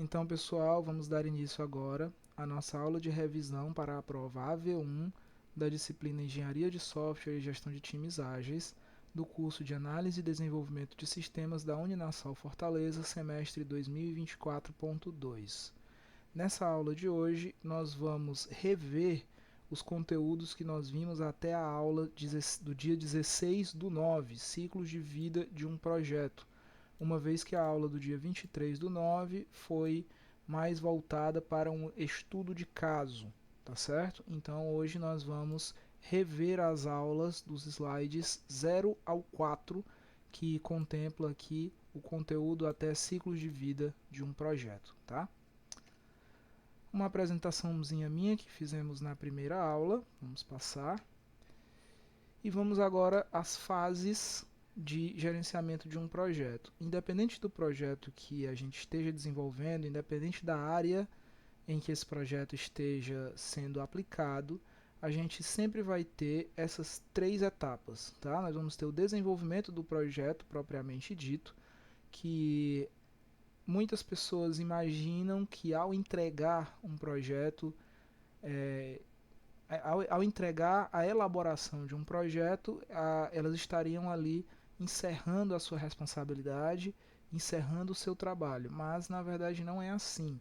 Então, pessoal, vamos dar início agora à nossa aula de revisão para a prova AV1 da disciplina Engenharia de Software e Gestão de Times Ágeis, do curso de Análise e Desenvolvimento de Sistemas da Uninasal Fortaleza, semestre 2024.2. Nessa aula de hoje, nós vamos rever os conteúdos que nós vimos até a aula do dia 16/9, ciclos de vida de um projeto, uma vez que a aula do dia 23/9 foi mais voltada para um estudo de caso, tá certo? Então hoje nós vamos rever as aulas dos slides 0 ao 4, que contempla aqui o conteúdo até ciclos de vida de um projeto, tá? Uma apresentaçãozinha minha que fizemos na primeira aula, vamos passar. E vamos agora às fases de gerenciamento de um projeto. Independente do projeto que a gente esteja desenvolvendo, independente da área em que esse projeto esteja sendo aplicado, a gente sempre vai ter essas três etapas, tá? Nós vamos ter o desenvolvimento do projeto propriamente dito, que muitas pessoas imaginam que ao entregar um projeto, ao entregar a elaboração de um projeto, elas estariam ali encerrando a sua responsabilidade, encerrando o seu trabalho, mas na verdade não é assim.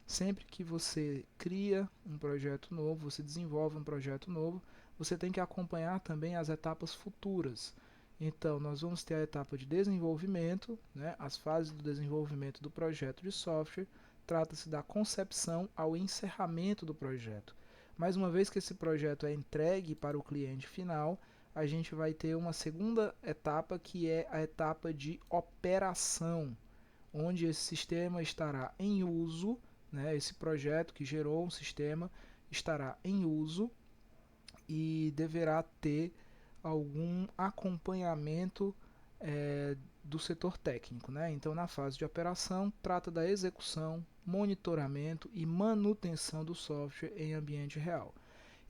Sempre que você cria um projeto novo, você desenvolve um projeto novo, você tem que acompanhar também as etapas futuras. Então, nós vamos ter a etapa de desenvolvimento, né, as fases do desenvolvimento do projeto de software, trata-se da concepção ao encerramento do projeto. Mas uma vez que esse projeto é entregue para o cliente final, a gente vai ter uma segunda etapa, que é a etapa de operação, onde esse sistema estará em uso, né, esse projeto que gerou um sistema estará em uso e deverá ter algum acompanhamento do setor técnico, né? Então, na fase de operação, trata da execução, monitoramento e manutenção do software em ambiente real.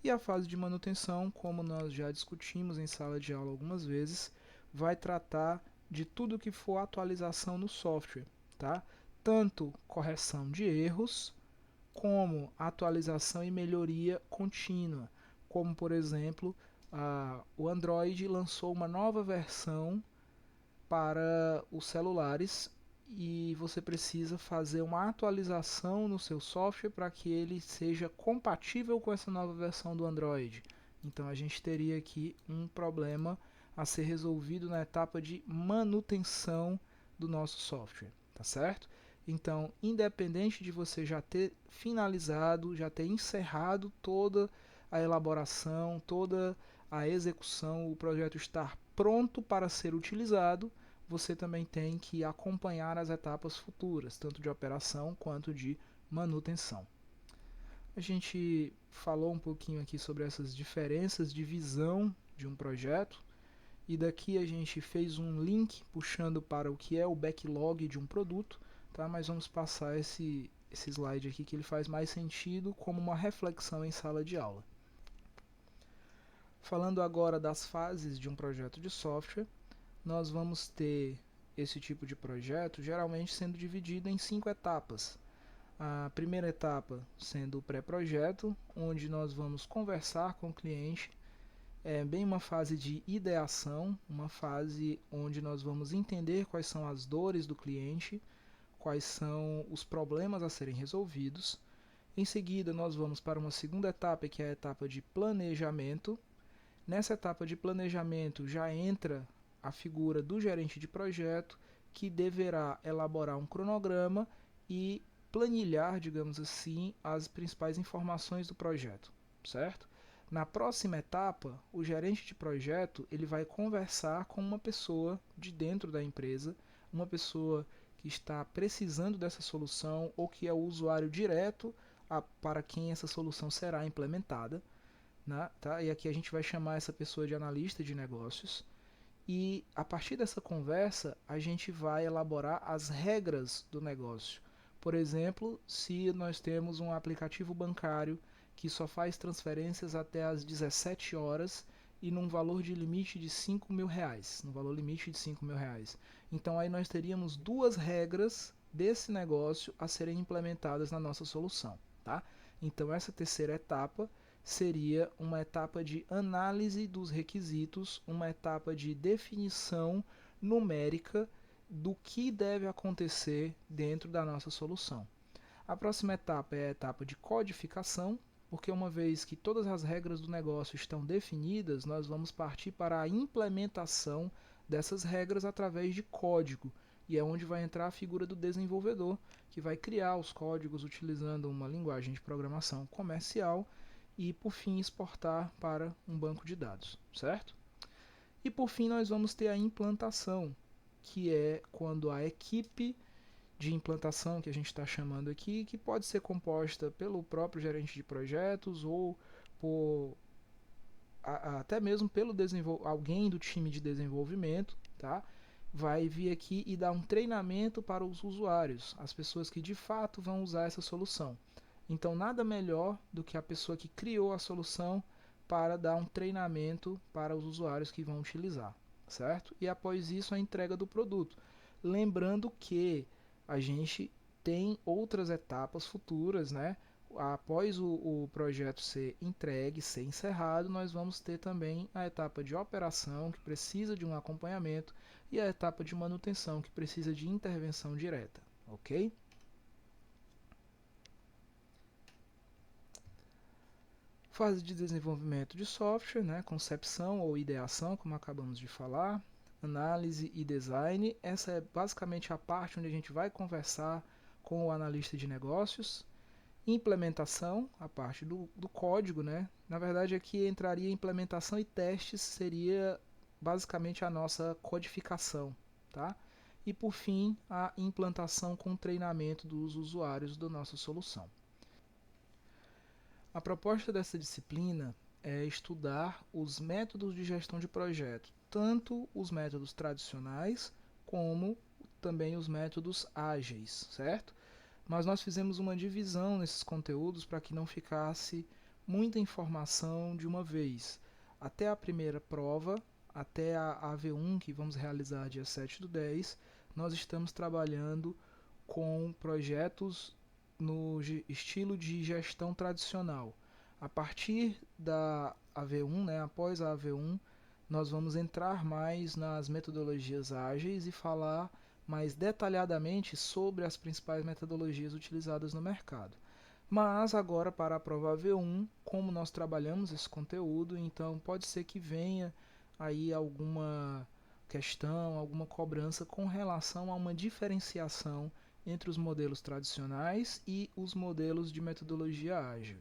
E a fase de manutenção, como nós já discutimos em sala de aula algumas vezes, vai tratar de tudo que for atualização no software, tá? Tanto correção de erros, como atualização e melhoria contínua, como por exemplo, o Android lançou uma nova versão para os celulares e você precisa fazer uma atualização no seu software para que ele seja compatível com essa nova versão do Android. Então a gente teria aqui um problema a ser resolvido na etapa de manutenção do nosso software, tá certo? Então, independente de você já ter finalizado, já ter encerrado toda a elaboração, toda a execução, o projeto estar pronto para ser utilizado, você também tem que acompanhar as etapas futuras, tanto de operação quanto de manutenção. A gente falou um pouquinho aqui sobre essas diferenças de visão de um projeto, e daqui a gente fez um link puxando para o que é o backlog de um produto, tá? Mas vamos passar esse slide aqui, que ele faz mais sentido como uma reflexão em sala de aula. Falando agora das fases de um projeto de software, nós vamos ter esse tipo de projeto geralmente sendo dividido em 5 etapas. A primeira etapa sendo o pré-projeto, onde nós vamos conversar com o cliente, é bem uma fase de ideação, uma fase onde nós vamos entender quais são as dores do cliente, quais são os problemas a serem resolvidos. Em seguida, nós vamos para uma segunda etapa, que é a etapa de planejamento. Nessa etapa de planejamento já entra a figura do gerente de projeto, que deverá elaborar um cronograma e planilhar, digamos assim, as principais informações do projeto, certo? Na próxima etapa, o gerente de projeto ele vai conversar com uma pessoa de dentro da empresa, uma pessoa que está precisando dessa solução ou que é o usuário direto para quem essa solução será implementada, né? Tá? E aqui a gente vai chamar essa pessoa de analista de negócios. E a partir dessa conversa, a gente vai elaborar as regras do negócio. Por exemplo, se nós temos um aplicativo bancário que só faz transferências até às 17 horas e num valor de limite de R$5.000, no valor limite de R$5.000. Então aí nós teríamos duas regras desse negócio a serem implementadas na nossa solução, tá? Então essa terceira etapa seria uma etapa de análise dos requisitos, uma etapa de definição numérica do que deve acontecer dentro da nossa solução. A próxima etapa é a etapa de codificação, porque uma vez que todas as regras do negócio estão definidas, nós vamos partir para a implementação dessas regras através de código, e é onde vai entrar a figura do desenvolvedor, que vai criar os códigos utilizando uma linguagem de programação comercial e, por fim, exportar para um banco de dados, certo? E, por fim, nós vamos ter a implantação, que é quando a equipe de implantação que a gente está chamando aqui, que pode ser composta pelo próprio gerente de projetos ou por até mesmo pelo alguém do time de desenvolvimento, tá? Vai vir aqui e dar um treinamento para os usuários, as pessoas que de fato vão usar essa solução. Então nada melhor do que a pessoa que criou a solução para dar um treinamento para os usuários que vão utilizar, certo? E após isso a entrega do produto. Lembrando que a gente tem outras etapas futuras, né? Após o projeto ser entregue, ser encerrado, nós vamos ter também a etapa de operação, que precisa de um acompanhamento, e a etapa de manutenção, que precisa de intervenção direta, ok? Fase de desenvolvimento de software, né? Concepção ou ideação, como acabamos de falar, análise e design. Essa é basicamente a parte onde a gente vai conversar com o analista de negócios. Implementação, a parte do código, né? Na verdade aqui entraria implementação e testes, seria basicamente a nossa codificação, tá? E por fim, a implantação com treinamento dos usuários da nossa solução. A proposta dessa disciplina é estudar os métodos de gestão de projeto, tanto os métodos tradicionais como também os métodos ágeis, certo? Mas nós fizemos uma divisão nesses conteúdos para que não ficasse muita informação de uma vez. Até a primeira prova, até a AV1, que vamos realizar dia 7/10, nós estamos trabalhando com projetos no estilo de gestão tradicional. A partir da AV1, né, após a AV1, nós vamos entrar mais nas metodologias ágeis e falar mais detalhadamente sobre as principais metodologias utilizadas no mercado. Mas agora para a prova AV1, como nós trabalhamos esse conteúdo, então pode ser que venha aí alguma questão, alguma cobrança com relação a uma diferenciação entre os modelos tradicionais e os modelos de metodologia ágil.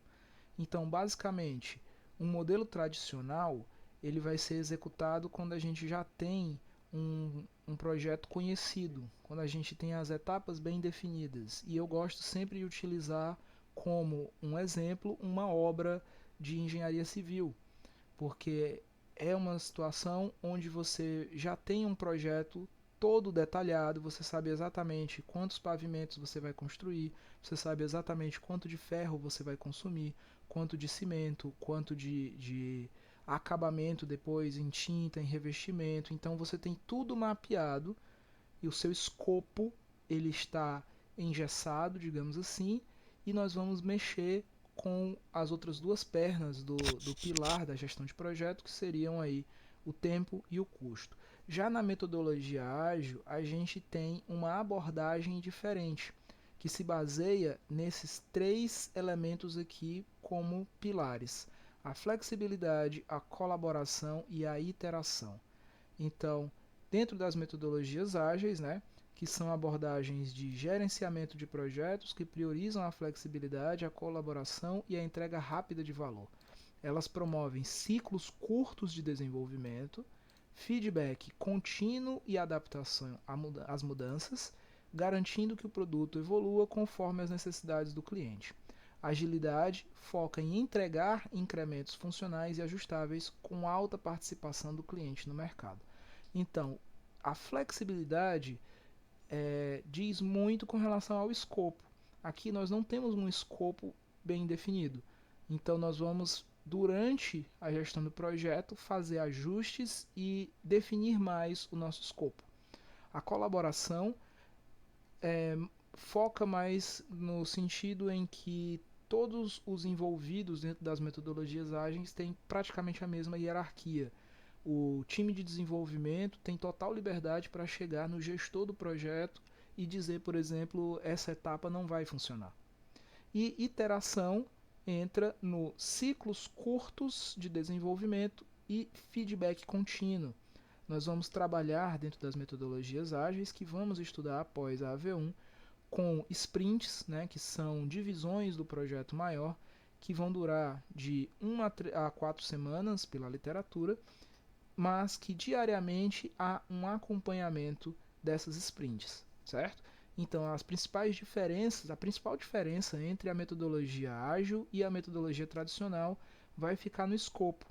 Então, basicamente, um modelo tradicional ele vai ser executado quando a gente já tem um projeto conhecido, quando a gente tem as etapas bem definidas. E eu gosto sempre de utilizar como um exemplo uma obra de engenharia civil, porque é uma situação onde você já tem um projeto todo detalhado, você sabe exatamente quantos pavimentos você vai construir, você sabe exatamente quanto de ferro você vai consumir, quanto de cimento, quanto de acabamento depois em tinta, em revestimento. Então você tem tudo mapeado e o seu escopo ele está engessado, digamos assim, e nós vamos mexer com as outras duas pernas do pilar da gestão de projeto, que seriam aí o tempo e o custo. Já na metodologia ágil, a gente tem uma abordagem diferente, que se baseia nesses três elementos aqui como pilares: a flexibilidade, a colaboração e a iteração. Então, dentro das metodologias ágeis, né, que são abordagens de gerenciamento de projetos que priorizam a flexibilidade, a colaboração e a entrega rápida de valor. Elas promovem ciclos curtos de desenvolvimento, feedback contínuo e adaptação às mudanças, garantindo que o produto evolua conforme as necessidades do cliente. Agilidade foca em entregar incrementos funcionais e ajustáveis com alta participação do cliente no mercado. Então, a flexibilidade diz muito com relação ao escopo. Aqui nós não temos um escopo bem definido. Então, nós vamos, durante a gestão do projeto, fazer ajustes e definir mais o nosso escopo. A colaboração foca mais no sentido em que todos os envolvidos dentro das metodologias ágeis têm praticamente a mesma hierarquia. O time de desenvolvimento tem total liberdade para chegar no gestor do projeto e dizer, por exemplo, essa etapa não vai funcionar. E iteração entra no ciclos curtos de desenvolvimento e feedback contínuo. Nós vamos trabalhar dentro das metodologias ágeis que vamos estudar após a AV1 com sprints, né, que são divisões do projeto maior, que vão durar de 1 a 4 semanas pela literatura, mas que diariamente há um acompanhamento dessas sprints, certo? Então, as principais diferenças, a principal diferença entre a metodologia ágil e a metodologia tradicional vai ficar no escopo.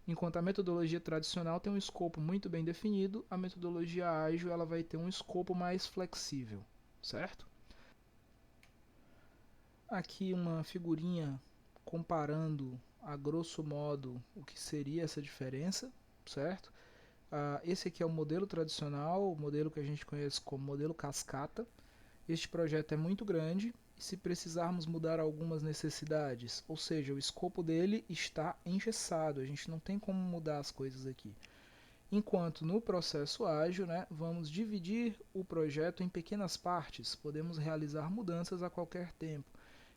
Enquanto a metodologia tradicional tem um escopo muito bem definido, a metodologia ágil ela vai ter um escopo mais flexível, certo? Aqui uma figurinha comparando a grosso modo o que seria essa diferença, certo? Esse aqui é o modelo tradicional, o modelo que a gente conhece como modelo cascata. Este projeto é muito grande e se precisarmos mudar algumas necessidades, ou seja, o escopo dele está engessado, a gente não tem como mudar as coisas aqui. Enquanto no processo ágil, né, vamos dividir o projeto em pequenas partes, podemos realizar mudanças a qualquer tempo.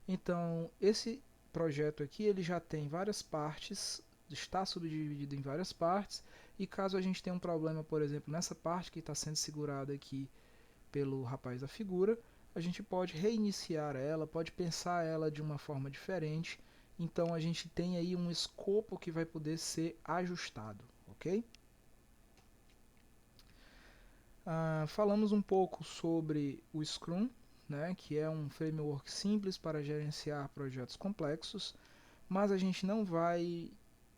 Então, esse projeto aqui ele já tem várias partes, está subdividido em várias partes, e caso a gente tenha um problema, por exemplo, nessa parte que está sendo segurada aqui pelo rapaz da figura, a gente pode reiniciar ela, pode pensar ela de uma forma diferente. Então a gente tem aí um escopo que vai poder ser ajustado, ok? Falamos um pouco sobre o Scrum, né, que é um framework simples para gerenciar projetos complexos, mas a gente não vai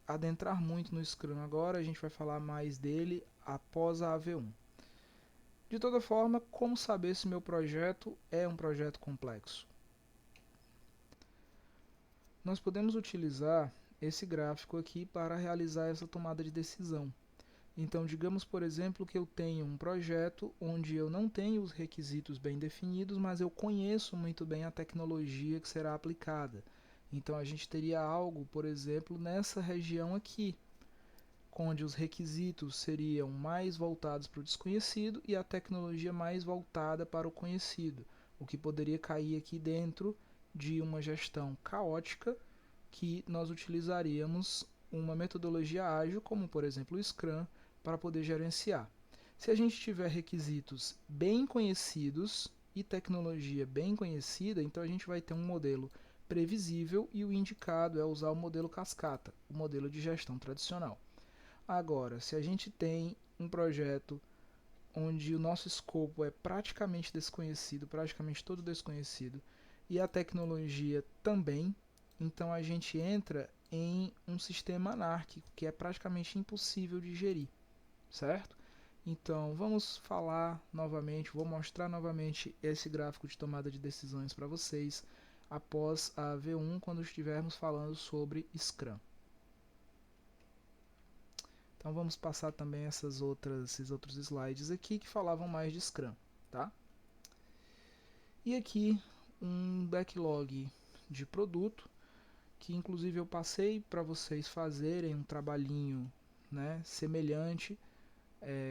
adentrar muito no Scrum agora, a gente vai falar mais dele após a AV1. De toda forma, como saber se meu projeto é um projeto complexo? Nós podemos utilizar esse gráfico aqui para realizar essa tomada de decisão. Então, digamos, por exemplo, que eu tenho um projeto onde eu não tenho os requisitos bem definidos, mas eu conheço muito bem a tecnologia que será aplicada. Então, a gente teria algo, por exemplo, nessa região aqui, onde os requisitos seriam mais voltados para o desconhecido e a tecnologia mais voltada para o conhecido, o que poderia cair aqui dentro de uma gestão caótica que nós utilizaríamos uma metodologia ágil, como por exemplo o Scrum, para poder gerenciar. Se a gente tiver requisitos bem conhecidos e tecnologia bem conhecida, então a gente vai ter um modelo previsível e o indicado é usar o modelo cascata, o modelo de gestão tradicional. Agora, se a gente tem um projeto onde o nosso escopo é praticamente desconhecido, praticamente todo desconhecido, e a tecnologia também, então a gente entra em um sistema anárquico, que é praticamente impossível de gerir, certo? Então, vamos falar novamente, vou mostrar novamente esse gráfico de tomada de decisões para vocês após a V1, quando estivermos falando sobre Scrum. Então vamos passar também esses outros slides aqui que falavam mais de Scrum, tá? E aqui um backlog de produto, que inclusive eu passei para vocês fazerem um trabalhinho, né, semelhante,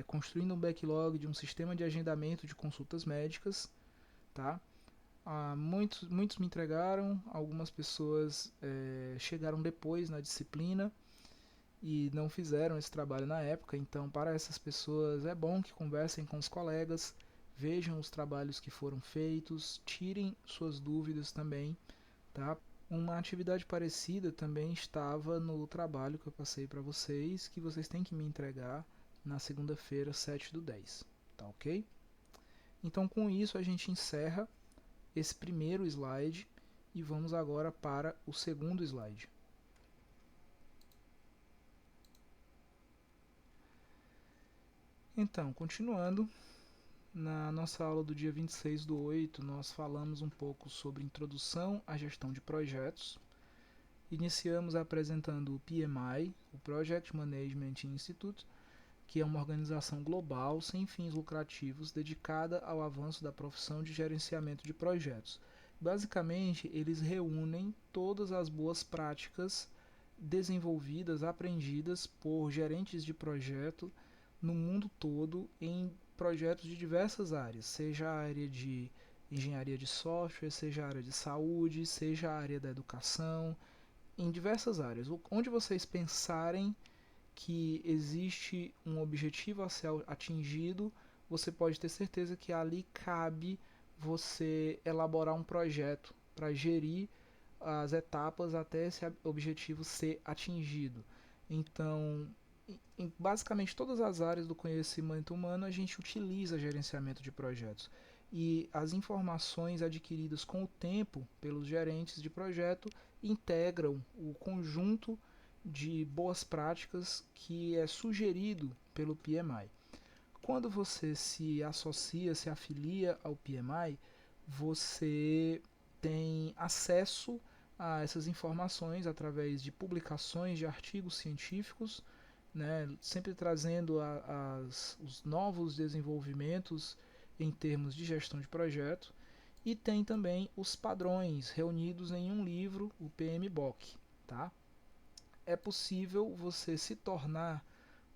construindo um backlog de um sistema de agendamento de consultas médicas, tá? Muitos me entregaram, algumas pessoas chegaram depois na disciplina e não fizeram esse trabalho na época, então para essas pessoas é bom que conversem com os colegas, vejam os trabalhos que foram feitos, tirem suas dúvidas também, tá? Uma atividade parecida também estava no trabalho que eu passei para vocês, que vocês têm que me entregar na segunda-feira, 7/10, tá ok? Então com isso a gente encerra esse primeiro slide e vamos agora para o segundo slide. Então, continuando, na nossa aula do dia 26/8, nós falamos um pouco sobre introdução à gestão de projetos. Iniciamos apresentando o PMI, o Project Management Institute, que é uma organização global sem fins lucrativos dedicada ao avanço da profissão de gerenciamento de projetos. Basicamente, eles reúnem todas as boas práticas desenvolvidas, aprendidas por gerentes de projeto no mundo todo em projetos de diversas áreas, seja a área de engenharia de software, seja a área de saúde, seja a área da educação, em diversas áreas. Onde vocês pensarem que existe um objetivo a ser atingido, você pode ter certeza que ali cabe você elaborar um projeto para gerir as etapas até esse objetivo ser atingido. Então, em basicamente todas as áreas do conhecimento humano, a gente utiliza gerenciamento de projetos. E as informações adquiridas com o tempo pelos gerentes de projeto integram o conjunto de boas práticas que é sugerido pelo PMI. Quando você se associa, se afilia ao PMI, você tem acesso a essas informações através de publicações de artigos científicos, né, sempre trazendo os novos desenvolvimentos em termos de gestão de projeto, e tem também os padrões reunidos em um livro, o PMBOK. Tá? É possível você se tornar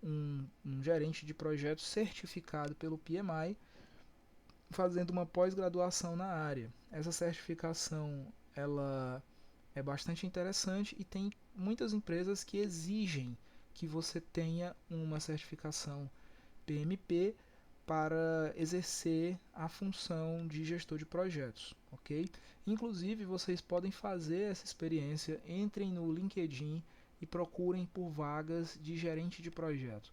um gerente de projetos certificado pelo PMI, fazendo uma pós-graduação na área. Essa certificação ela é bastante interessante e tem muitas empresas que exigem que você tenha uma certificação PMP para exercer a função de gestor de projetos, ok? Inclusive, vocês podem fazer essa experiência, entrem no LinkedIn e procurem por vagas de gerente de projetos.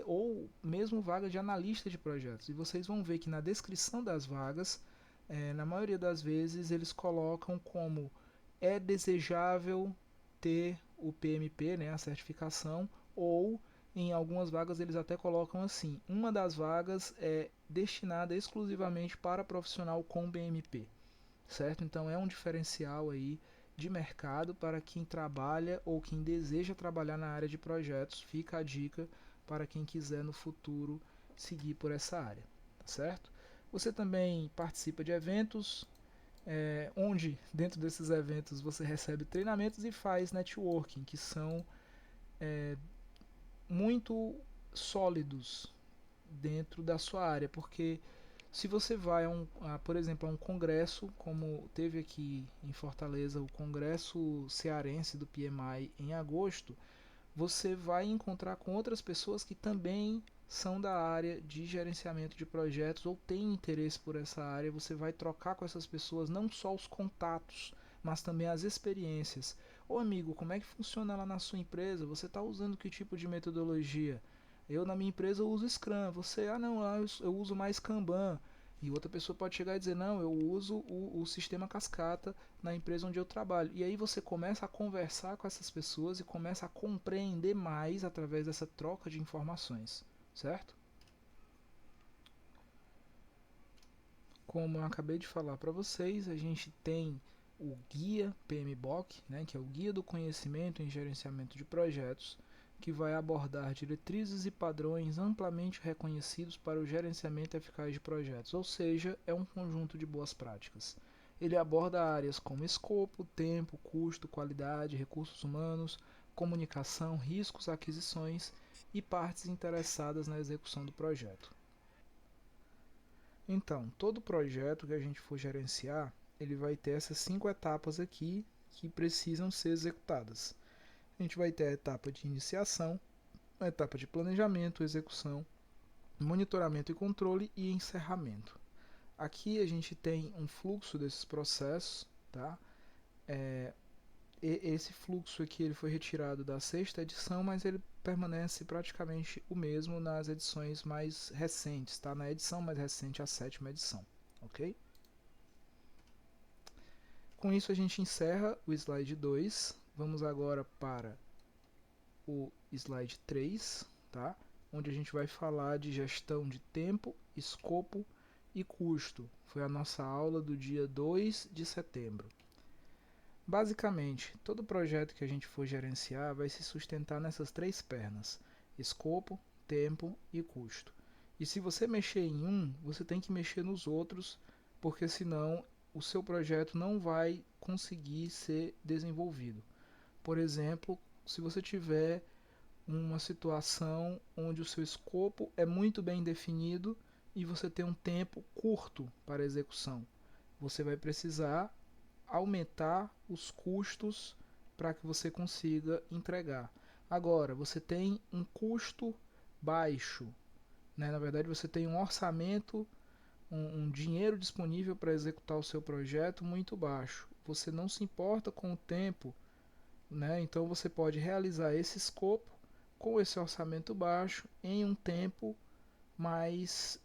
Ou mesmo vaga de analista de projetos. E vocês vão ver que na descrição das vagas, na maioria das vezes, eles colocam como é desejável ter o PMP, né, a certificação, ou em algumas vagas eles até colocam assim: uma das vagas é destinada exclusivamente para profissional com PMP, certo? Então é um diferencial aí de mercado para quem trabalha ou quem deseja trabalhar na área de projetos. Fica a dica para quem quiser no futuro seguir por essa área, tá certo? Você também participa de eventos, onde dentro desses eventos você recebe treinamentos e faz networking, que são muito sólidos dentro da sua área, porque se você vai por exemplo, a um congresso, como teve aqui em Fortaleza, o Congresso Cearense do PMI em agosto, você vai encontrar com outras pessoas que também são da área de gerenciamento de projetos ou têm interesse por essa área. Você vai trocar com essas pessoas não só os contatos, mas também as experiências. Ô amigo, como é que funciona lá na sua empresa? Você está usando que tipo de metodologia? Eu na minha empresa eu uso Scrum. Você, não, eu uso mais Kanban. E outra pessoa pode chegar e dizer, não, eu uso o sistema cascata na empresa onde eu trabalho. E aí você começa a conversar com essas pessoas e começa a compreender mais através dessa troca de informações, certo? Como eu acabei de falar para vocês, a gente tem o guia PMBOK, né, que é o Guia do Conhecimento em Gerenciamento de Projetos, que vai abordar diretrizes e padrões amplamente reconhecidos para o gerenciamento eficaz de projetos, ou seja, é um conjunto de boas práticas. Ele aborda áreas como escopo, tempo, custo, qualidade, recursos humanos, comunicação, riscos, aquisições e partes interessadas na execução do projeto. Então, todo projeto que a gente for gerenciar, ele vai ter essas 5 etapas aqui que precisam ser executadas. A gente vai ter a etapa de iniciação, a etapa de planejamento, execução, monitoramento e controle e encerramento. Aqui a gente tem um fluxo desses processos, tá? Esse fluxo aqui ele foi retirado da sexta edição, mas ele permanece praticamente o mesmo nas edições mais recentes, tá? Na edição mais recente, a sétima edição, ok? Com isso a gente encerra o slide 2. Vamos agora para o slide 3, tá? Onde a gente vai falar de gestão de tempo, escopo e custo. Foi a nossa aula do dia 2 de setembro. Basicamente, todo projeto que a gente for gerenciar vai se sustentar nessas 3 pernas: escopo, tempo e custo. E se você mexer em um, você tem que mexer nos outros, porque senão o seu projeto não vai conseguir ser desenvolvido. Por exemplo, se você tiver uma situação onde o seu escopo é muito bem definido e você tem um tempo curto para execução, você vai precisar aumentar os custos para que você consiga entregar. Agora, você tem um custo baixo, né? Na verdade, você tem um orçamento, um dinheiro disponível para executar o seu projeto muito baixo. Você não se importa com o tempo, né? Então você pode realizar esse escopo com esse orçamento baixo em um tempo mais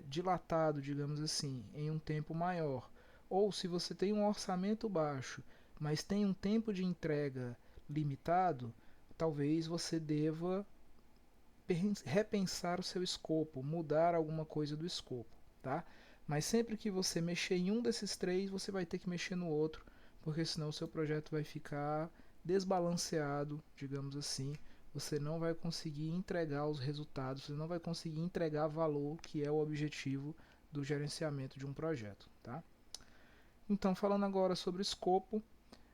dilatado, digamos assim, em um tempo maior. Ou se você tem um orçamento baixo, mas tem um tempo de entrega limitado, talvez você deva repensar o seu escopo, mudar alguma coisa do escopo, tá? Mas sempre que você mexer em um desses três, você vai ter que mexer no outro, porque senão o seu projeto vai ficar desbalanceado, digamos assim. Você não vai conseguir entregar os resultados, você não vai conseguir entregar valor, que é o objetivo do gerenciamento de um projeto, tá? Então, falando agora sobre o escopo,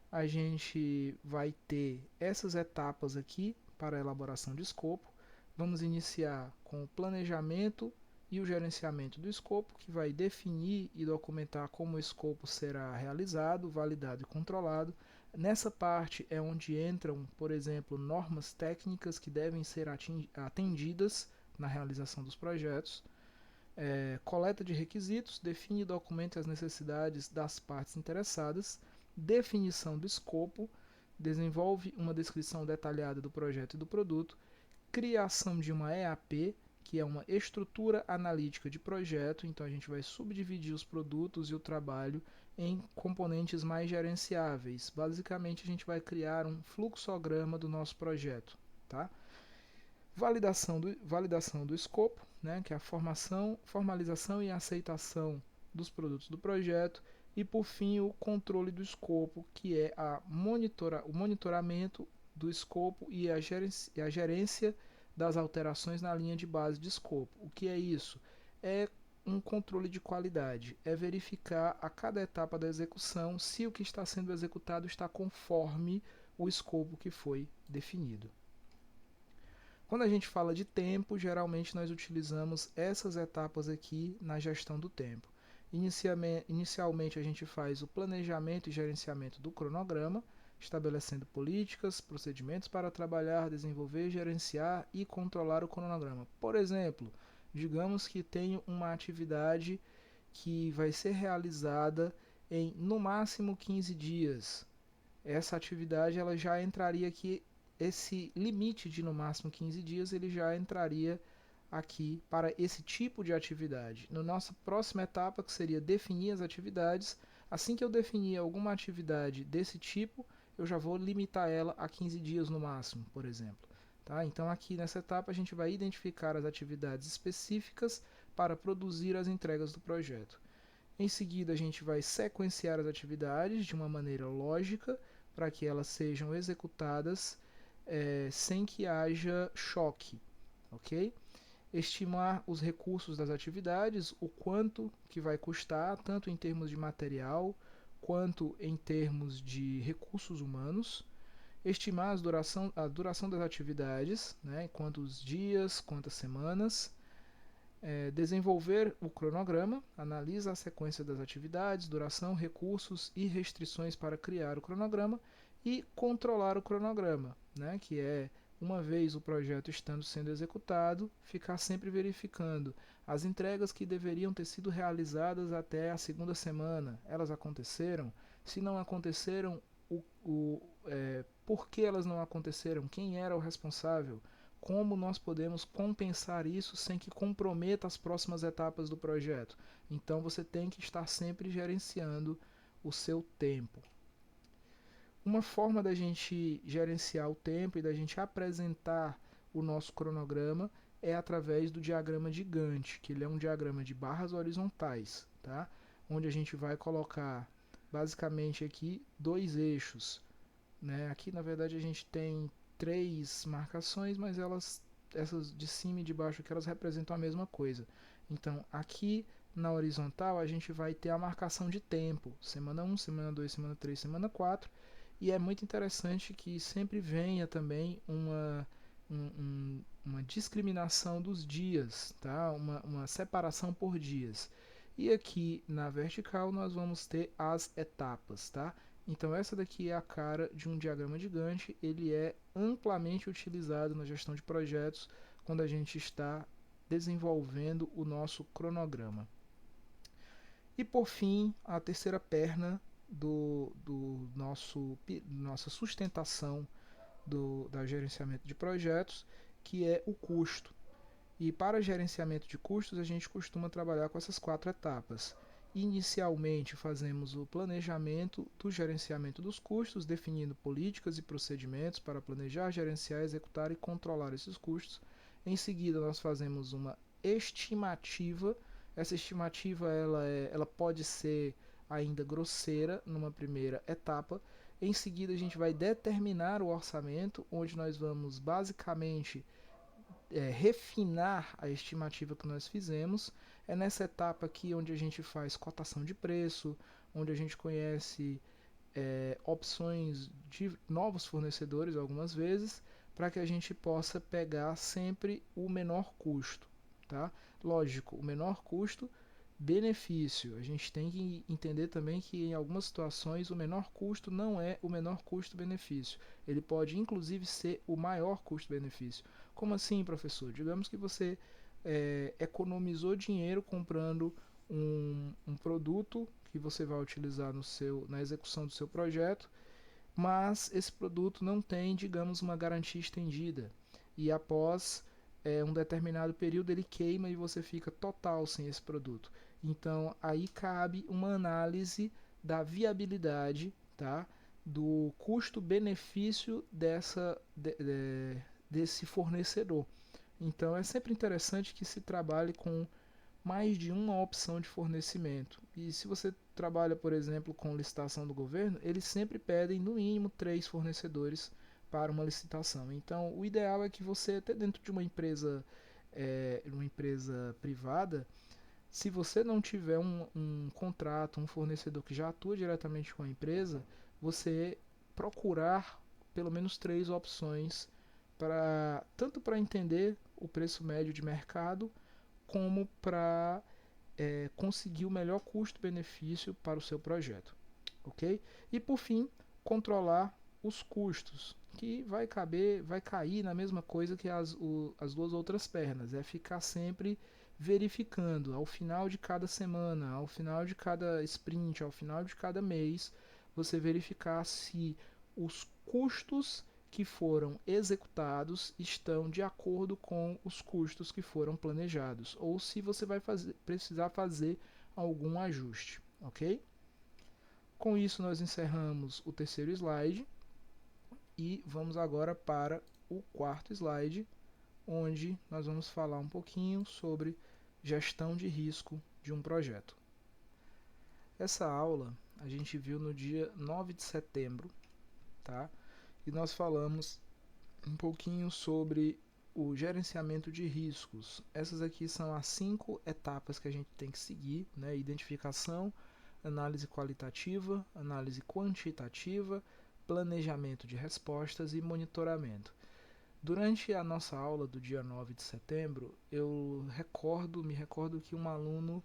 a gente vai ter essas etapas aqui para a elaboração de escopo. Vamos iniciar com o planejamento e o gerenciamento do escopo, que vai definir e documentar como o escopo será realizado, validado e controlado. Nessa parte é onde entram, por exemplo, normas técnicas que devem ser atendidas na realização dos projetos. Coleta de requisitos, define e documenta as necessidades das partes interessadas. Definição do escopo, desenvolve uma descrição detalhada do projeto e do produto. Criação de uma EAP, que é uma estrutura analítica de projeto, então a gente vai subdividir os produtos e o trabalho em componentes mais gerenciáveis. Basicamente a gente vai criar um fluxograma do nosso projeto, tá? Validação do escopo, né, que é a formalização e aceitação dos produtos do projeto. E por fim o controle do escopo, que é o monitoramento do escopo e a gerência das alterações na linha de base de escopo. O que é isso? É um controle de qualidade, é verificar a cada etapa da execução se o que está sendo executado está conforme o escopo que foi definido. Quando a gente fala de tempo, geralmente nós utilizamos essas etapas aqui na gestão do tempo. Inicialmente a gente faz o planejamento e gerenciamento do cronograma, estabelecendo políticas, procedimentos para trabalhar, desenvolver, gerenciar e controlar o cronograma. Por exemplo, digamos que tenho uma atividade que vai ser realizada em no máximo 15 dias. Essa atividade ela já entraria aqui, esse limite de no máximo 15 dias, ele já entraria aqui para esse tipo de atividade. Na nossa próxima etapa, que seria definir as atividades, assim que eu definir alguma atividade desse tipo, eu já vou limitar ela a 15 dias no máximo, por exemplo. Tá? Então aqui nessa etapa a gente vai identificar as atividades específicas para produzir as entregas do projeto. Em seguida a gente vai sequenciar as atividades de uma maneira lógica para que elas sejam executadas sem que haja choque, ok? Estimar os recursos das atividades, o quanto que vai custar, tanto em termos de material quanto em termos de recursos humanos. Estimar a duração das atividades, né, quantos dias, quantas semanas. Desenvolver o cronograma, analisa a sequência das atividades, duração, recursos e restrições para criar o cronograma e controlar o cronograma, né, que é, uma vez o projeto estando sendo executado, ficar sempre verificando as entregas que deveriam ter sido realizadas até a segunda semana, elas aconteceram? Se não aconteceram, por que elas não aconteceram? Quem era o responsável? Como nós podemos compensar isso sem que comprometa as próximas etapas do projeto? Então você tem que estar sempre gerenciando o seu tempo. Uma forma da gente gerenciar o tempo e da gente apresentar o nosso cronograma é através do diagrama de Gantt, que ele é um diagrama de barras horizontais, tá? Onde a gente vai colocar basicamente aqui dois eixos, né? Aqui na verdade a gente tem três marcações, mas elas essas de cima e de baixo aqui, elas representam a mesma coisa. Então, aqui na horizontal, a gente vai ter a marcação de tempo. Semana 1, semana 2, semana 3, semana 4. E é muito interessante que sempre venha também uma discriminação dos dias, tá? Uma separação por dias. E aqui na vertical nós vamos ter as etapas, tá? Então essa daqui é a cara de um diagrama de Gantt, ele é amplamente utilizado na gestão de projetos quando a gente está desenvolvendo o nosso cronograma. E por fim, a terceira perna do nossa sustentação da gerenciamento de projetos, que é o custo. E para gerenciamento de custos, a gente costuma trabalhar com essas 4 etapas. Inicialmente, fazemos o planejamento do gerenciamento dos custos, definindo políticas e procedimentos para planejar, gerenciar, executar e controlar esses custos. Em seguida, nós fazemos uma estimativa. Essa estimativa ela pode ser ainda grosseira numa primeira etapa. Em seguida, a gente vai determinar o orçamento, onde nós vamos basicamente refinar a estimativa que nós fizemos. É nessa etapa aqui onde a gente faz cotação de preço, onde a gente conhece opções de novos fornecedores algumas vezes, para que a gente possa pegar sempre o menor custo, tá? Lógico, o menor custo benefício. A gente tem que entender também que em algumas situações o menor custo não é o menor custo-benefício. Ele pode inclusive ser o maior custo-benefício. Como assim, professor? Digamos que você economizou dinheiro comprando um produto que você vai utilizar na execução do seu projeto, mas esse produto não tem, digamos, uma garantia estendida. E após um determinado período ele queima e você fica total sem esse produto. Então aí cabe uma análise da viabilidade, tá? Do custo-benefício desse fornecedor. Então é sempre interessante que se trabalhe com mais de uma opção de fornecimento. E se você trabalha, por exemplo, com licitação do governo, eles sempre pedem no mínimo 3 fornecedores para uma licitação. Então, o ideal é que você, até dentro de uma empresa privada, se você não tiver um contrato, um fornecedor que já atua diretamente com a empresa, você procurar pelo menos 3 opções tanto para entender o preço médio de mercado, como para conseguir o melhor custo-benefício para o seu projeto, ok? E por fim, controlar os custos, que vai cair na mesma coisa que as 2 outras pernas, é ficar sempre verificando ao final de cada semana, ao final de cada sprint, ao final de cada mês, você verificar se os custos que foram executados estão de acordo com os custos que foram planejados, ou se você vai precisar fazer algum ajuste, ok? Com isso nós encerramos o terceiro slide e vamos agora para o quarto slide, onde nós vamos falar um pouquinho sobre gestão de risco de um projeto. Essa aula a gente viu no dia 9 de setembro, tá? E nós falamos um pouquinho sobre o gerenciamento de riscos. Essas aqui são as 5 etapas que a gente tem que seguir, né? Identificação, análise qualitativa, análise quantitativa, planejamento de respostas e monitoramento. Durante a nossa aula do dia 9 de setembro, me recordo que um aluno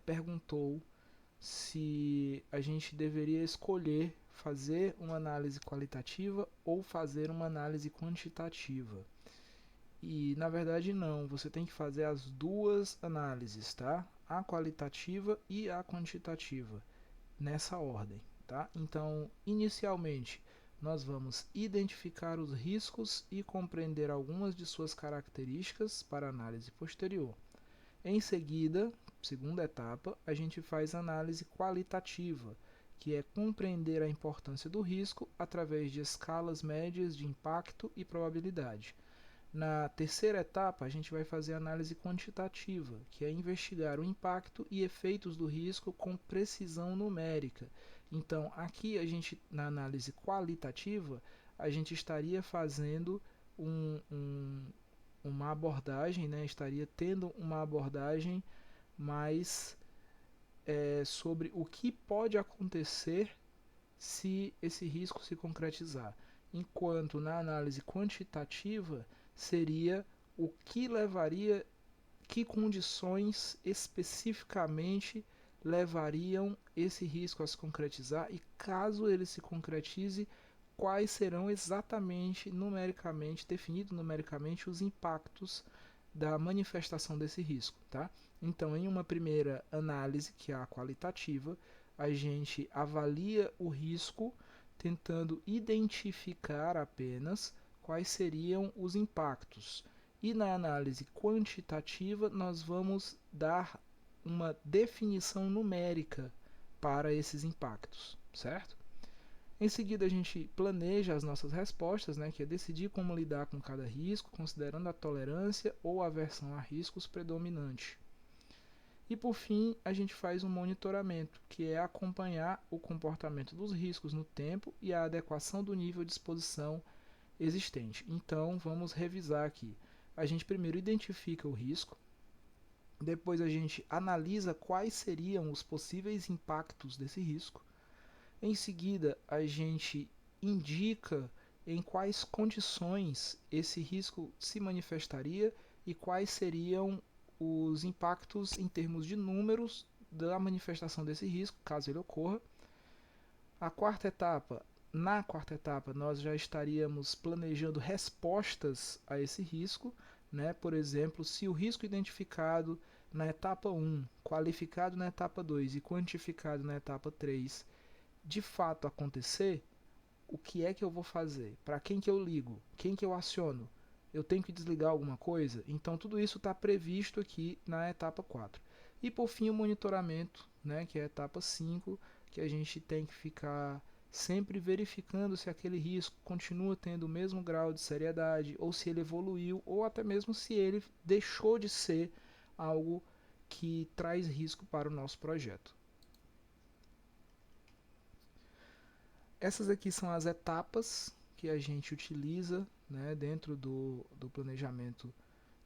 perguntou se a gente deveria escolher fazer uma análise qualitativa ou fazer uma análise quantitativa. E na verdade não, você tem que fazer as 2 análises, tá? A qualitativa e a quantitativa, nessa ordem, tá? Então, inicialmente, nós vamos identificar os riscos e compreender algumas de suas características para análise posterior. Em seguida, segunda etapa, a gente faz análise qualitativa, que é compreender a importância do risco através de escalas médias de impacto e probabilidade. Na terceira etapa, a gente vai fazer análise quantitativa, que é investigar o impacto e efeitos do risco com precisão numérica. Então, aqui na análise qualitativa, a gente estaria fazendo um, um, uma abordagem, né, estaria tendo uma abordagem mais sobre o que pode acontecer se esse risco se concretizar. Enquanto na análise quantitativa seria o que levaria, que condições especificamente levariam esse risco a se concretizar e caso ele se concretize, quais serão exatamente numericamente, definidos numericamente os impactos da manifestação desse risco, tá? Então, em uma primeira análise, que é a qualitativa, a gente avalia o risco tentando identificar apenas quais seriam os impactos. E na análise quantitativa, nós vamos dar uma definição numérica para esses impactos, certo? Em seguida, a gente planeja as nossas respostas, né, que é decidir como lidar com cada risco, considerando a tolerância ou aversão a riscos predominante. E por fim, a gente faz um monitoramento, que é acompanhar o comportamento dos riscos no tempo e a adequação do nível de exposição existente. Então, vamos revisar aqui. A gente primeiro identifica o risco, depois a gente analisa quais seriam os possíveis impactos desse risco. Em seguida, a gente indica em quais condições esse risco se manifestaria e quais seriam os impactos em termos de números da manifestação desse risco, caso ele ocorra. Na quarta etapa, nós já estaríamos planejando respostas a esse risco, né? Por exemplo, se o risco identificado na etapa 1, qualificado na etapa 2 e quantificado na etapa 3 de fato acontecer, o que é que eu vou fazer? Para quem que eu ligo? Quem que eu aciono? Eu tenho que desligar alguma coisa? Então tudo isso está previsto aqui na etapa 4. E por fim o monitoramento, né, que é a etapa 5, que a gente tem que ficar sempre verificando se aquele risco continua tendo o mesmo grau de seriedade, ou se ele evoluiu, ou até mesmo se ele deixou de ser algo que traz risco para o nosso projeto. Essas aqui são as etapas que a gente utiliza, né, dentro do planejamento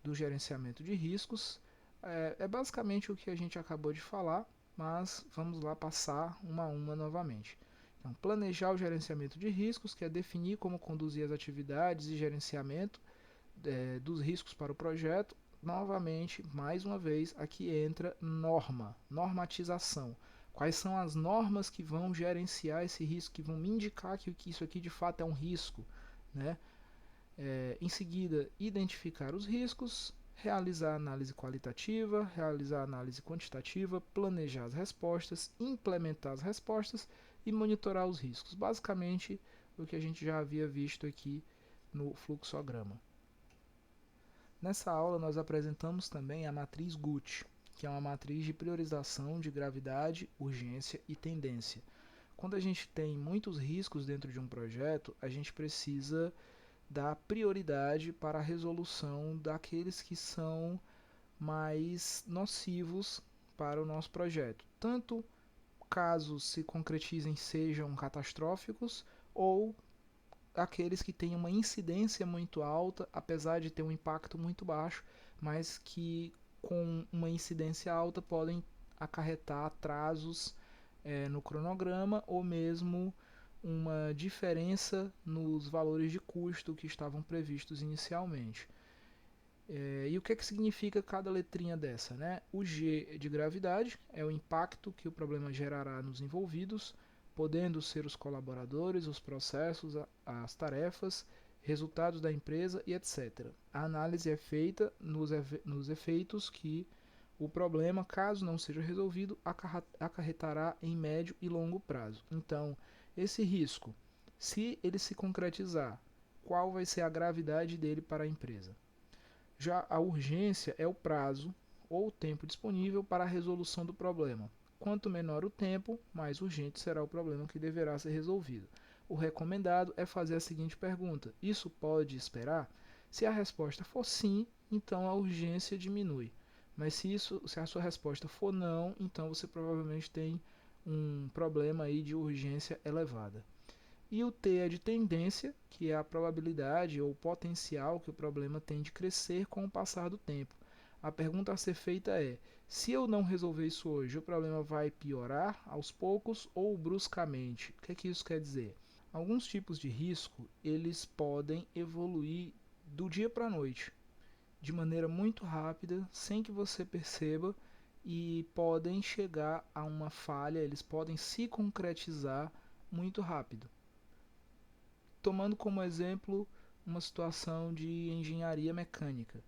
do gerenciamento de riscos. É basicamente o que a gente acabou de falar, mas vamos lá passar uma a uma novamente. Então, planejar o gerenciamento de riscos, que é definir como conduzir as atividades e gerenciamento dos riscos para o projeto. Novamente, mais uma vez, aqui entra normatização. Quais são as normas que vão gerenciar esse risco, que vão me indicar que isso aqui de fato é um risco, né? Em seguida, identificar os riscos, realizar análise qualitativa, realizar análise quantitativa, planejar as respostas, implementar as respostas e monitorar os riscos. Basicamente, o que a gente já havia visto aqui no fluxograma. Nessa aula, nós apresentamos também a matriz GUT, que é uma matriz de priorização de gravidade, urgência e tendência. Quando a gente tem muitos riscos dentro de um projeto, a gente precisa dar prioridade para a resolução daqueles que são mais nocivos para o nosso projeto. Tanto casos se concretizem sejam catastróficos ou aqueles que têm uma incidência muito alta, apesar de ter um impacto muito baixo, mas que com uma incidência alta podem acarretar atrasos no cronograma ou mesmo uma diferença nos valores de custo que estavam previstos inicialmente. E o que significa cada letrinha dessa? Né? O G de gravidade é o impacto que o problema gerará nos envolvidos, podendo ser os colaboradores, os processos, as tarefas, resultados da empresa e etc. A análise é feita nos efeitos que o problema, caso não seja resolvido, acarretará em médio e longo prazo. Então, esse risco, se ele se concretizar, qual vai ser a gravidade dele para a empresa? Já a urgência é o prazo ou o tempo disponível para a resolução do problema. Quanto menor o tempo, mais urgente será o problema que deverá ser resolvido. O recomendado é fazer a seguinte pergunta: isso pode esperar? Se a resposta for sim, então a urgência diminui. Mas se a sua resposta for não, então você provavelmente tem um problema aí de urgência elevada. E o T é de tendência, que é a probabilidade ou potencial que o problema tem de crescer com o passar do tempo. A pergunta a ser feita é: se eu não resolver isso hoje, o problema vai piorar aos poucos ou bruscamente? O que é que isso quer dizer? Alguns tipos de risco, eles podem evoluir do dia para a noite, de maneira muito rápida, sem que você perceba, e podem chegar a uma falha, eles podem se concretizar muito rápido. Tomando como exemplo uma situação de engenharia mecânica.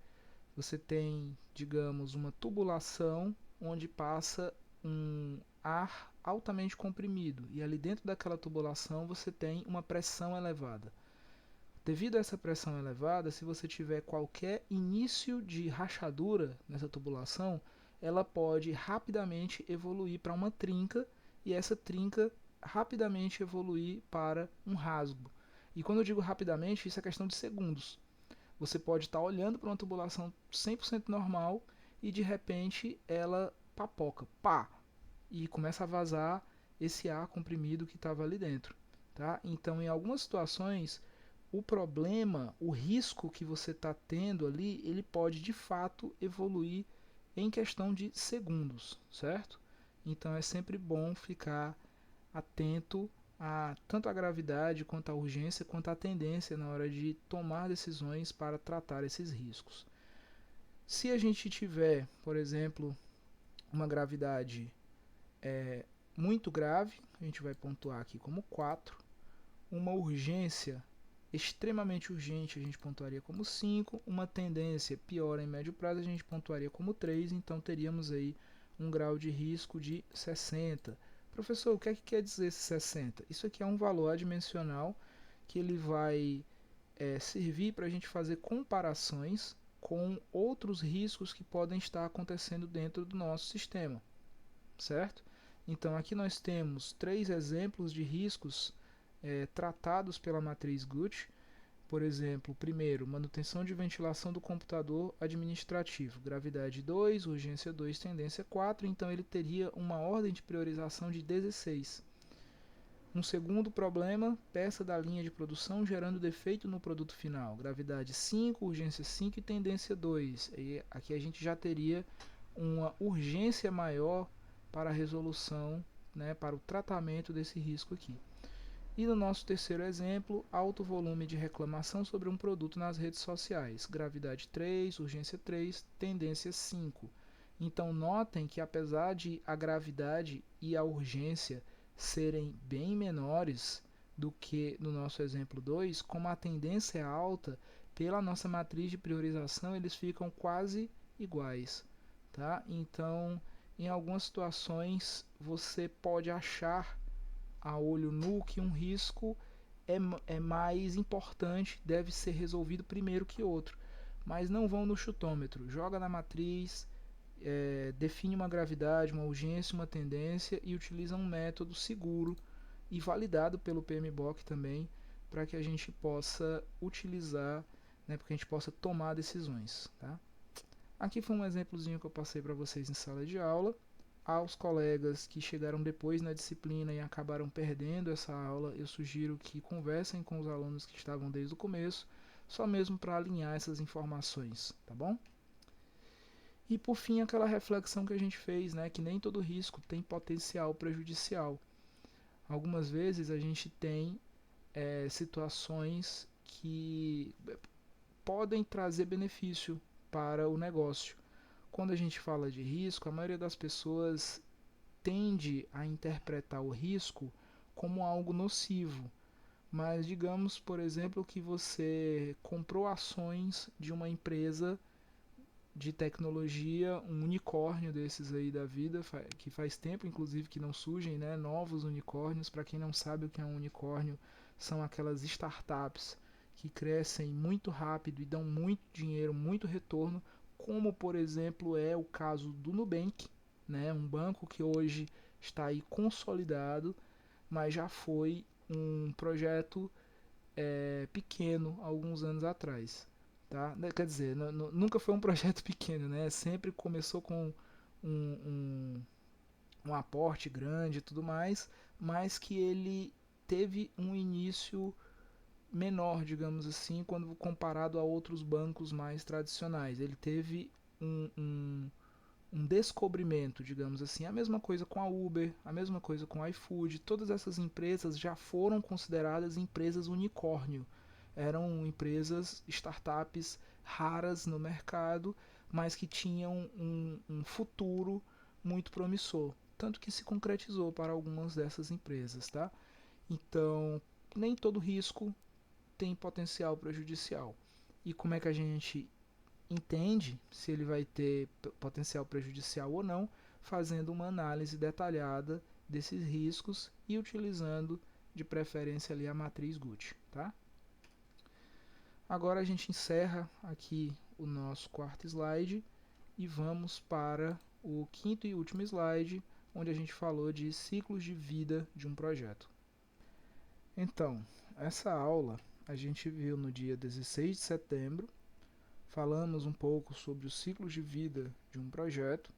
Você tem, digamos, uma tubulação onde passa um ar altamente comprimido e ali dentro daquela tubulação você tem uma pressão elevada. Devido a essa pressão elevada, se você tiver qualquer início de rachadura nessa tubulação, ela pode rapidamente evoluir para uma trinca e essa trinca rapidamente evoluir para um rasgo. E quando eu digo rapidamente, isso é questão de segundos. Você pode estar olhando para uma tubulação 100% normal e de repente ela papoca, pá, e começa a vazar esse ar comprimido que estava ali dentro. Tá? Então, em algumas situações, o problema, o risco que você está tendo ali, ele pode de fato evoluir em questão de segundos, certo? Então é sempre bom ficar atento a tanto a gravidade quanto a urgência quanto a tendência na hora de tomar decisões para tratar esses riscos. Se a gente tiver, por exemplo, uma gravidade muito grave, a gente vai pontuar aqui como 4, uma urgência extremamente urgente a gente pontuaria como 5, uma tendência pior em médio prazo a gente pontuaria como 3, então teríamos aí um grau de risco de 60. Professor, o que é que quer dizer esse 60? Isso aqui é um valor adimensional que ele vai servir para a gente fazer comparações com outros riscos que podem estar acontecendo dentro do nosso sistema, certo? Então aqui nós temos 3 exemplos de riscos tratados pela matriz Guth. Por exemplo, primeiro, manutenção de ventilação do computador administrativo, gravidade 2, urgência 2, tendência 4, então ele teria uma ordem de priorização de 16. Um segundo problema, peça da linha de produção gerando defeito no produto final, gravidade 5, urgência 5 e tendência 2. E aqui a gente já teria uma urgência maior para a resolução, né, para o tratamento desse risco aqui. E no nosso terceiro exemplo, alto volume de reclamação sobre um produto nas redes sociais, gravidade 3, urgência 3, tendência 5. Então notem que apesar de a gravidade e a urgência serem bem menores do que no nosso exemplo 2, como a tendência é alta, pela nossa matriz de priorização eles ficam quase iguais. Tá? Então, em algumas situações, você pode achar a olho nu que um risco é mais importante, deve ser resolvido primeiro que outro. Mas não vão no chutômetro, joga na matriz, define uma gravidade, uma urgência, uma tendência e utiliza um método seguro e validado pelo PMBOK também, para que a gente possa utilizar, né, para que a gente possa tomar decisões. Tá? Aqui foi um exemplozinho que eu passei para vocês em sala de aula. Aos colegas que chegaram depois na disciplina e acabaram perdendo essa aula, eu sugiro que conversem com os alunos que estavam desde o começo, só mesmo para alinhar essas informações, tá bom? E por fim, aquela reflexão que a gente fez, né, que nem todo risco tem potencial prejudicial. Algumas vezes a gente tem situações que podem trazer benefício para o negócio. Quando a gente fala de risco, a maioria das pessoas tende a interpretar o risco como algo nocivo. Mas digamos, por exemplo, que você comprou ações de uma empresa de tecnologia, um unicórnio desses aí da vida, que faz tempo inclusive que não surgem, né, novos unicórnios. Para quem não sabe o que é um unicórnio, são aquelas startups que crescem muito rápido e dão muito dinheiro, muito retorno, como por exemplo é o caso do Nubank, né, um banco que hoje está aí consolidado, mas já foi um projeto pequeno alguns anos atrás. Tá? Quer dizer, nunca foi um projeto pequeno, né? Sempre começou com um, um, um aporte grande e tudo mais, mas que ele teve um início menor, digamos assim, quando comparado a outros bancos mais tradicionais. Ele teve um descobrimento, digamos assim. A mesma coisa com a Uber, a mesma coisa com a iFood. Todas essas empresas já foram consideradas empresas unicórnio. Eram empresas, startups raras no mercado, mas que tinham um futuro muito promissor. Tanto que se concretizou para algumas dessas empresas, tá? Então, nem todo risco tem potencial prejudicial. E como é que a gente entende se ele vai ter potencial prejudicial ou não, fazendo uma análise detalhada desses riscos e utilizando de preferência ali a matriz Gucci, tá? Agora a gente encerra aqui o nosso quarto slide e vamos para o quinto e último slide, onde a gente falou de ciclos de vida de um projeto. Então, essa aula a gente viu no dia 16 de setembro. Falamos um pouco sobre os ciclos de vida de um projeto,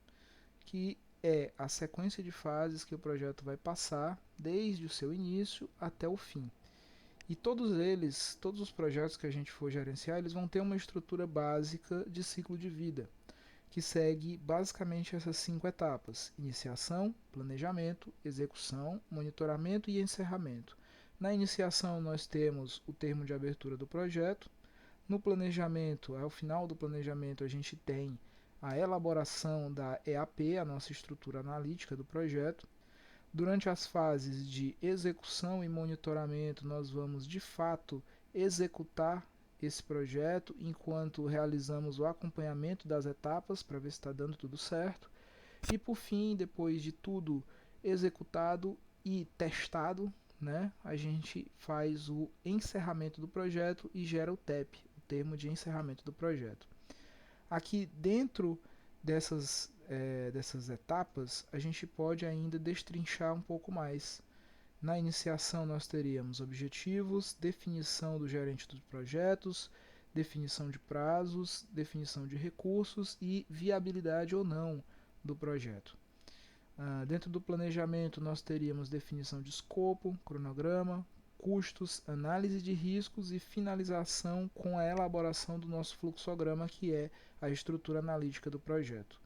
que é a sequência de fases que o projeto vai passar desde o seu início até o fim. E todos eles, todos os projetos que a gente for gerenciar, eles vão ter uma estrutura básica de ciclo de vida, que segue basicamente essas 5 etapas: iniciação, planejamento, execução, monitoramento e encerramento. Na iniciação nós temos o termo de abertura do projeto. No planejamento, ao final do planejamento, a gente tem a elaboração da EAP, a nossa estrutura analítica do projeto. Durante as fases de execução e monitoramento, nós vamos de fato executar esse projeto enquanto realizamos o acompanhamento das etapas para ver se está dando tudo certo. E por fim, depois de tudo executado e testado, né, a gente faz o encerramento do projeto e gera o TEP, termo de encerramento do projeto. Aqui dentro dessas etapas, a gente pode ainda destrinchar um pouco mais. Na iniciação nós teríamos objetivos, definição do gerente dos projetos, definição de prazos, definição de recursos e viabilidade ou não do projeto. Dentro do planejamento nós teríamos definição de escopo, cronograma, custos, análise de riscos e finalização com a elaboração do nosso fluxograma, que é a estrutura analítica do projeto.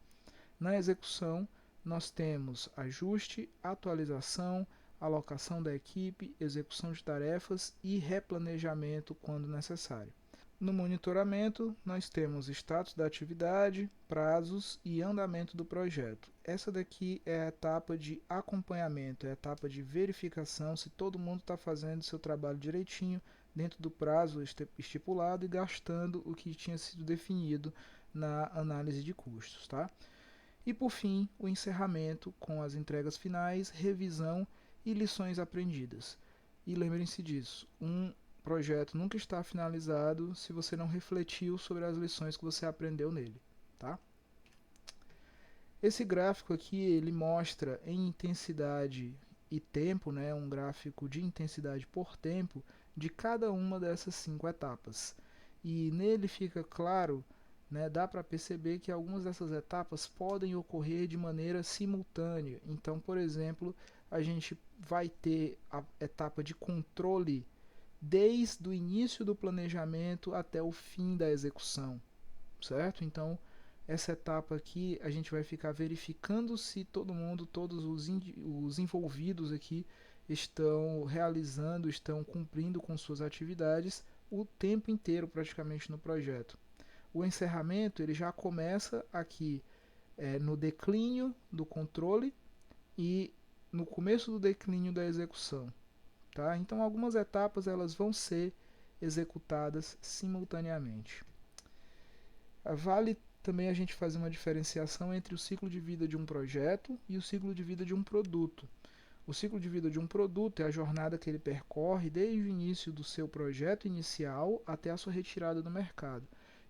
Na execução, nós temos ajuste, atualização, alocação da equipe, execução de tarefas e replanejamento quando necessário. No monitoramento, nós temos status da atividade, prazos e andamento do projeto. Essa daqui é a etapa de acompanhamento, é a etapa de verificação se todo mundo está fazendo seu trabalho direitinho, dentro do prazo estipulado e gastando o que tinha sido definido na análise de custos, tá? E por fim, o encerramento com as entregas finais, revisão e lições aprendidas. E lembrem-se disso, um projeto nunca está finalizado se você não refletiu sobre as lições que você aprendeu nele, tá? Esse gráfico aqui ele mostra em intensidade e tempo, né, um gráfico de intensidade por tempo de cada uma dessas 5 etapas. E nele fica claro, né, dá para perceber que algumas dessas etapas podem ocorrer de maneira simultânea. Então, por exemplo, a gente vai ter a etapa de controle desde o início do planejamento até o fim da execução, certo? Então, essa etapa aqui a gente vai ficar verificando se todo mundo, todos os envolvidos aqui estão realizando, estão cumprindo com suas atividades o tempo inteiro praticamente no projeto. O encerramento ele já começa aqui no declínio do controle e no começo do declínio da execução. Tá? Então algumas etapas elas vão ser executadas simultaneamente. Vale também a gente fazer uma diferenciação entre o ciclo de vida de um projeto e o ciclo de vida de um produto. O ciclo de vida de um produto é a jornada que ele percorre desde o início do seu projeto inicial até a sua retirada do mercado.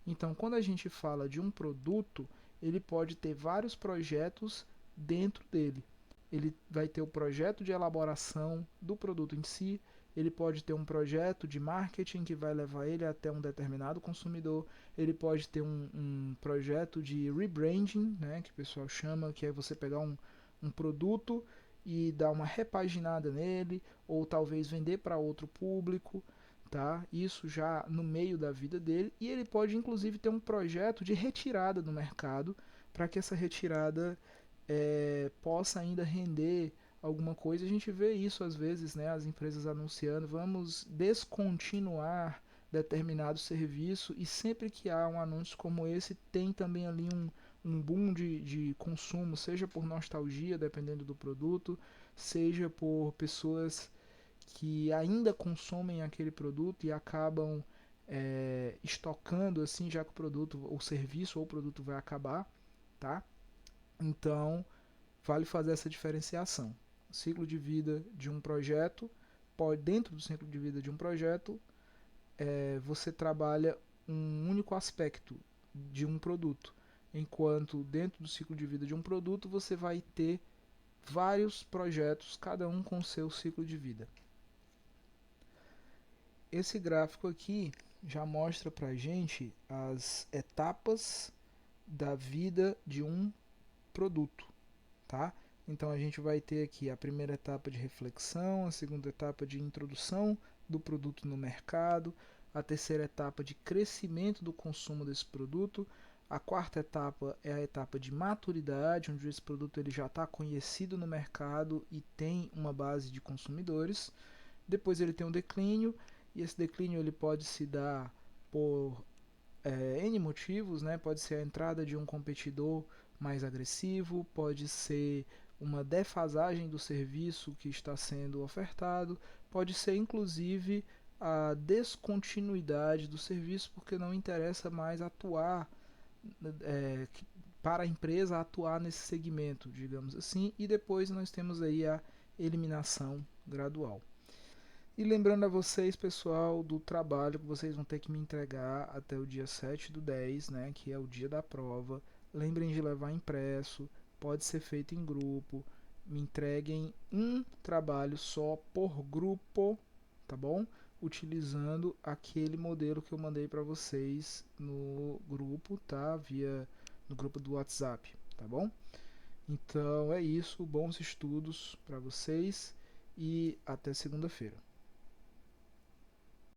Então, quando a gente fala de um produto, ele pode ter vários projetos dentro dele. Ele vai ter o projeto de elaboração do produto em si, ele pode ter um projeto de marketing que vai levar ele até um determinado consumidor, ele pode ter um projeto de rebranding, né, que o pessoal chama, que é você pegar um produto e dar uma repaginada nele, ou talvez vender para outro público, tá? Isso já no meio da vida dele, e ele pode inclusive ter um projeto de retirada do mercado, para que essa retirada possa ainda render alguma coisa. A gente vê isso às vezes, né? As empresas anunciando, vamos descontinuar determinado serviço, e sempre que há um anúncio como esse, tem também ali um boom de consumo, seja por nostalgia, dependendo do produto, seja por pessoas que ainda consomem aquele produto e acabam estocando assim, já que o produto, o serviço ou o produto vai acabar, tá? Então, vale fazer essa diferenciação. O ciclo de vida de um projeto, dentro do ciclo de vida de um projeto, você trabalha um único aspecto de um produto, enquanto dentro do ciclo de vida de um produto você vai ter vários projetos, cada um com seu ciclo de vida. Esse gráfico aqui já mostra para a gente as etapas da vida de um produto, tá? Então a gente vai ter aqui a primeira etapa de reflexão, a segunda etapa de introdução do produto no mercado, a terceira etapa de crescimento do consumo desse produto, a quarta etapa é a etapa de maturidade, onde esse produto ele já está conhecido no mercado e tem uma base de consumidores. Depois ele tem um declínio, e esse declínio ele pode se dar por N motivos, né? Pode ser a entrada de um competidor mais agressivo, pode ser uma defasagem do serviço que está sendo ofertado, pode ser inclusive a descontinuidade do serviço, porque não interessa mais atuar é, para a empresa atuar nesse segmento, digamos assim, e depois nós temos aí a eliminação gradual. E lembrando a vocês, pessoal, do trabalho que vocês vão ter que me entregar até o dia 7/10, né, que é o dia da prova. Lembrem de levar impresso, pode ser feito em grupo. Me entreguem um trabalho só por grupo, tá bom? Utilizando aquele modelo que eu mandei para vocês no grupo, tá? No grupo do WhatsApp, tá bom? Então é isso, bons estudos para vocês e até segunda-feira.